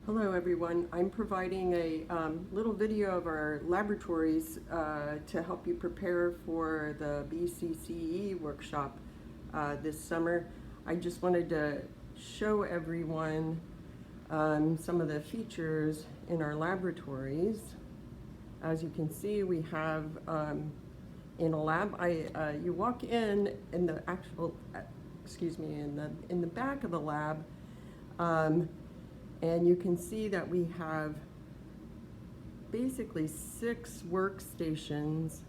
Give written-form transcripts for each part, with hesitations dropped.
Hello everyone. I'm providing a little video of our laboratories to help you prepare for the BCCE workshop this summer. I just wanted to show everyone some of the features in our laboratories. As you can see, we have in a lab, you walk in the actual, in the back of the lab, and you can see that we have basically 6 workstations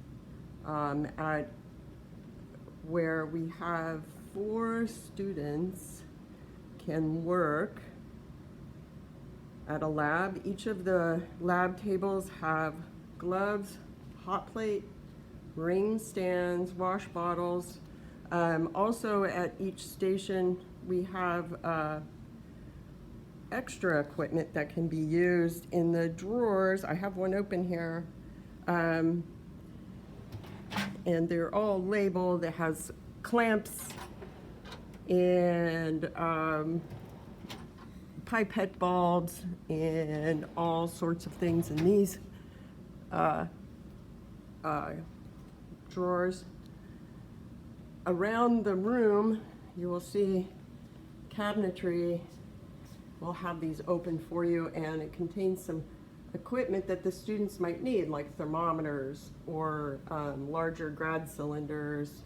at where we have 4 students can work at a lab. Each of the lab tables have gloves, hot plate, ring stands, wash bottles. Also at each station we have extra equipment that can be used in the drawers. I have one open here, and they're all labeled. It has clamps and pipette bulbs and all sorts of things in these drawers. Around the room you will see cabinetry. We'll have these open for you, and it contains some equipment that the students might need, like thermometers or larger grad cylinders,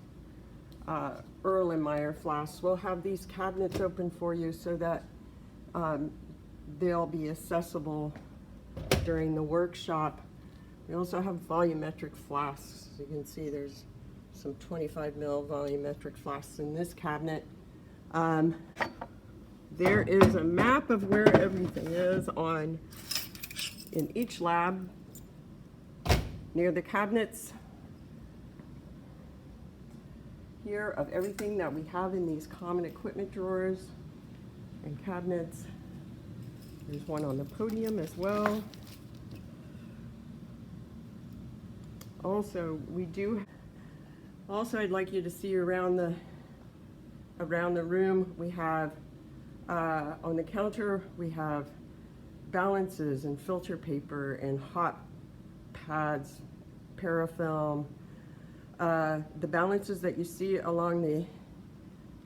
Erlenmeyer flasks. We'll have these cabinets open for you so that they'll be accessible during the workshop. We also have volumetric flasks. As you can see, there's some 25 ml volumetric flasks in this cabinet. There is a map of where everything is in each lab near the cabinets here of everything that we have in these common equipment drawers and cabinets. There's one on the podium as well. Also, I'd like you to see around the room. We have on the counter, we have balances and filter paper and hot pads, parafilm. The balances that you see along the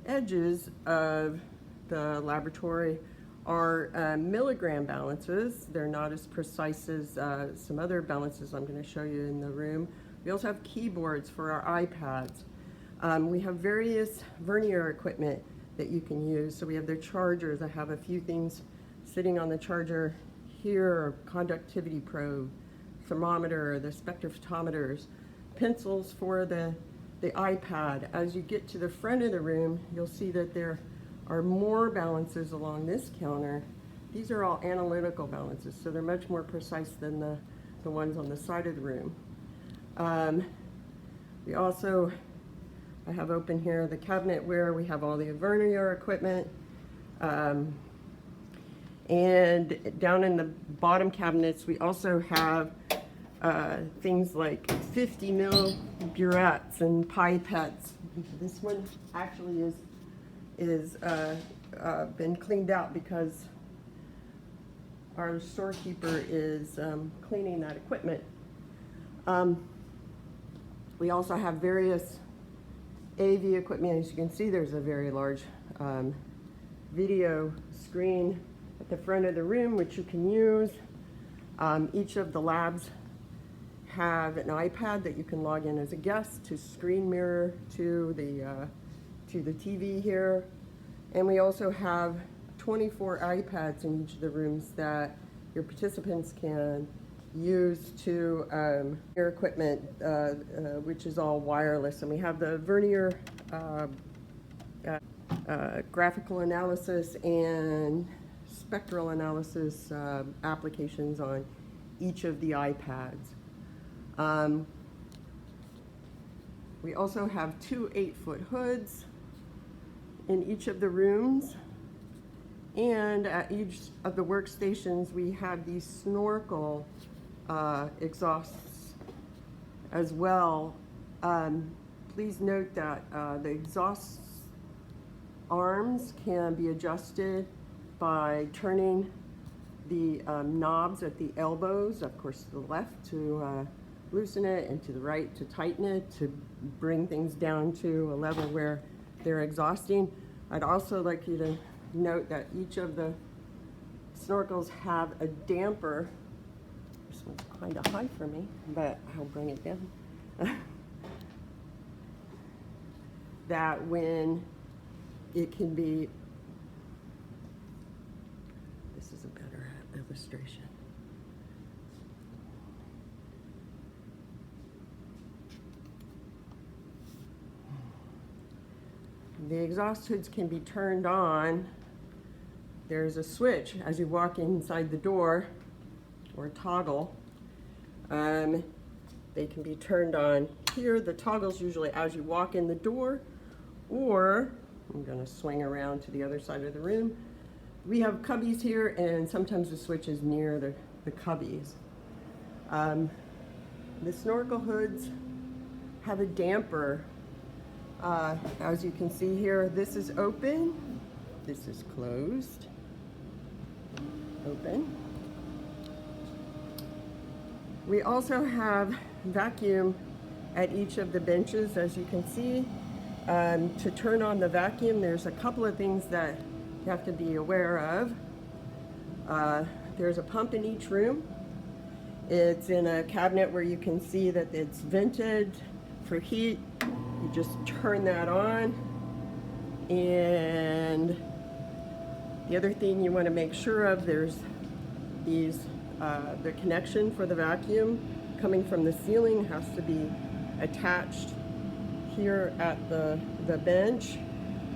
edges of the laboratory are milligram balances. They're not as precise as some other balances I'm going to show you in the room. We also have keyboards for our iPads. We have various vernier equipment that you can use. So we have their chargers. I have a few things sitting on the charger here: conductivity probe, thermometer, the spectrophotometers, pencils for the iPad. As you get to the front of the room, you'll see that there are more balances along this counter. These are all analytical balances, so they're much more precise than the ones on the side of the room. I have open here the cabinet where we have all the vernier equipment. And down in the bottom cabinets, we also have things like 50 ml burettes and pipettes. This one actually is been cleaned out because our storekeeper is cleaning that equipment. We also have various AV equipment. As you can see, there's a very large video screen at the front of the room, which you can use. Each of the labs have an iPad that you can log in as a guest to screen mirror to the TV here. And we also have 24 iPads in each of the rooms that your participants can use to your equipment, which is all wireless. And we have the vernier graphical analysis and spectral analysis applications on each of the iPads. We also have 2 8-foot hoods in each of the rooms. And at each of the workstations, we have these snorkel exhausts as well. Please note that the exhaust arms can be adjusted by turning the knobs at the elbows, of course to the left to loosen it, and to the right to tighten it, to bring things down to a level where they're exhausting. I'd also like you to note that each of the snorkels have a damper. This one's kind of high for me, but I'll bring it down. That when it can be, this is a better illustration. The exhaust hoods can be turned on. There's a switch as you walk inside the door, or a toggle. They can be turned on here. The toggle's usually as you walk in the door, or I'm going to swing around to the other side of the room. We have cubbies here, and sometimes the switch is near the cubbies. The snorkel hoods have a damper. As you can see here, this is open, this is closed, open. We also have vacuum at each of the benches, as you can see. To turn on the vacuum, there's a couple of things that you have to be aware of. There's a pump in each room. It's in a cabinet where you can see that it's vented for heat. You just turn that on. And the other thing you want to make sure of, there's these, the connection for the vacuum coming from the ceiling has to be attached here at the bench,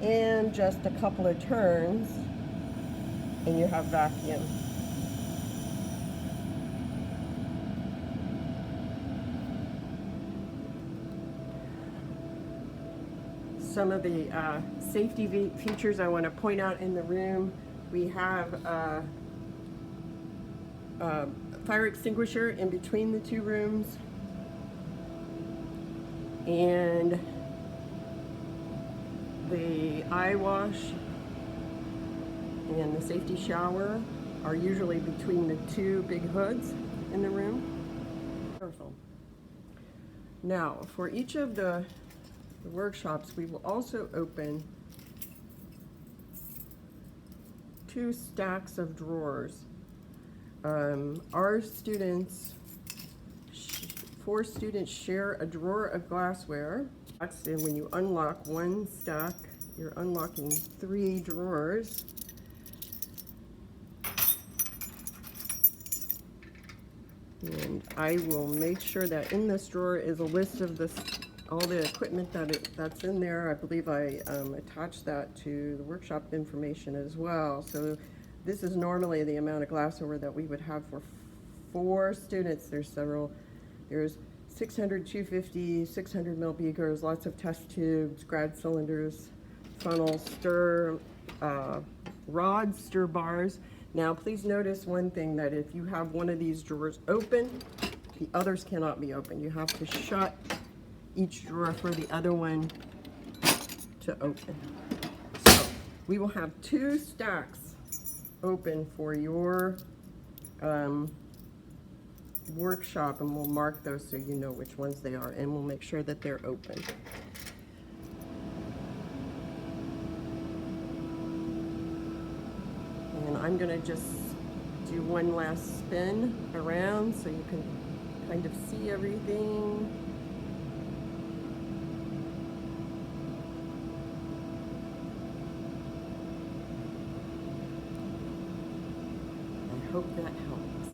and just a couple of turns and you have vacuum. Some of the safety features I want to point out in the room: we have a fire extinguisher in between the two rooms, and the eye wash and the safety shower are usually between the two big hoods in the room. Now, for each of the workshops, we will also open 2 stacks of drawers. Our students, 4 students, share a drawer of glassware. And when you unlock one stack, you're unlocking 3 drawers. And I will make sure that in this drawer is a list of all the equipment that's in there. I believe I attached that to the workshop information as well. So this is normally the amount of glassware that we would have for 4 students. There's 600, 250, 600 ml beakers, lots of test tubes, grad cylinders, funnels, stir rods, stir bars. Now please notice one thing, that if you have one of these drawers open, the others cannot be open. You have to shut each drawer for the other one to open. So we will have 2 stacks open for your workshop, and we'll mark those so you know which ones they are, and we'll make sure that they're open. And I'm going to just do one last spin around so you can kind of see everything. I hope that helps.